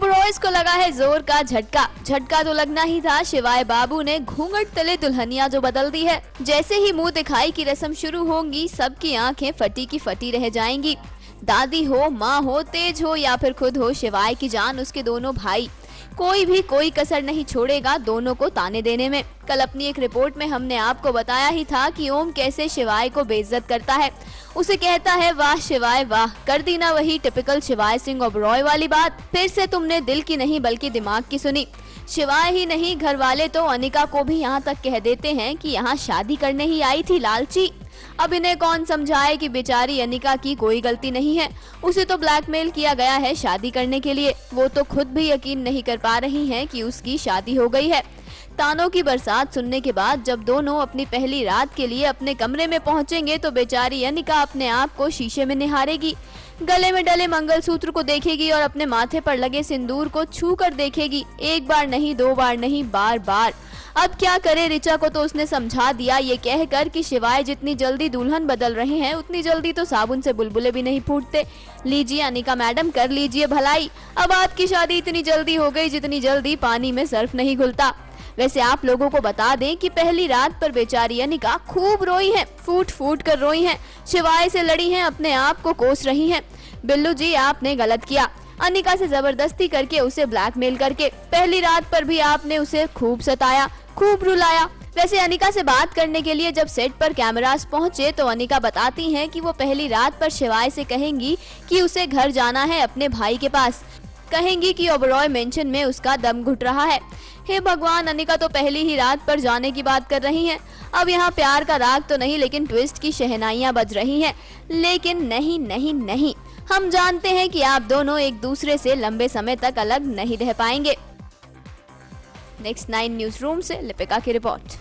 ओबरॉयज को लगा है जोर का झटका। झटका तो लगना ही था, शिवाय बाबू ने घूंघट तले दुल्हनिया जो बदल दी है। जैसे ही मुंह दिखाई की रस्म शुरू होंगी, सबकी आंखें फटी की फटी रह जाएंगी। दादी हो, माँ हो, तेज हो या फिर खुद हो शिवाय की जान उसके दोनों भाई, कोई भी कोई कसर नहीं छोड़ेगा दोनों को ताने देने में। कल अपनी एक रिपोर्ट में हमने आपको बताया ही था कि ओम कैसे शिवाय को बेइज्जत करता है। उसे कहता है वाह शिवाय वाह, कर दी ना वही टिपिकल शिवाय सिंह ओबरॉय वाली बात। फिर से तुमने दिल की नहीं बल्कि दिमाग की सुनी। शिवाय ही नहीं, घर वाले तो अनिका को भी यहाँ तक कह देते हैं कि यहाँ शादी करने ही आई थी लालची। अब इन्हें कौन समझाए कि बेचारी अनिका की कोई गलती नहीं है, उसे तो ब्लैकमेल किया गया है शादी करने के लिए। वो तो खुद भी यकीन नहीं कर पा रही हैं कि उसकी शादी हो गई है। तानों की बरसात सुनने के बाद जब दोनों अपनी पहली रात के लिए अपने कमरे में पहुंचेंगे तो बेचारी अनिका अपने आप को शीशे में निहारेगी, गले में डले मंगलसूत्र को देखेगी और अपने माथे पर लगे सिंदूर को छू कर देखेगी। एक बार नहीं, दो बार नहीं, बार बार। अब क्या करे, रिचा को तो उसने समझा दिया ये कहकर कि शिवाय जितनी जल्दी दुल्हन बदल रहे हैं उतनी जल्दी तो साबुन से बुलबुले भी नहीं फूटते। लीजिए अनिका मैडम, कर लीजिए भलाई। अब आपकी शादी इतनी जल्दी हो गई जितनी जल्दी पानी में सर्फ नहीं घुलता। वैसे आप लोगों को बता दें कि पहली रात पर बेचारी अनिका खूब रोई है, फूट फूट कर रोई है, शिवाय से लड़ी है, अपने आप को कोस रही है। बिल्लू जी आपने गलत किया, अनिका से जबरदस्ती करके उसे ब्लैकमेल करके। पहली रात पर भी आपने उसे खूब सताया, खूब रुलाया। वैसे अनिका से बात करने के लिए जब सेट पर कैमरास पहुंचे तो अनिका बताती हैं कि वो पहली रात पर शिवाय से कहेंगी कि उसे घर जाना है अपने भाई के पास, कहेंगी कि ओबरॉय मेंशन में उसका दम घुट रहा है। हे भगवान, अनिका तो पहली ही रात पर जाने की बात कर रही हैं। अब यहाँ प्यार का राग तो नहीं लेकिन ट्विस्ट की शहनाइयां बज रही हैं। लेकिन नहीं नहीं नहीं, हम जानते हैं कि आप दोनों एक दूसरे से लंबे समय तक अलग नहीं रह पाएंगे। नेक्स्ट 9 न्यूज रूम से लिपिका की रिपोर्ट।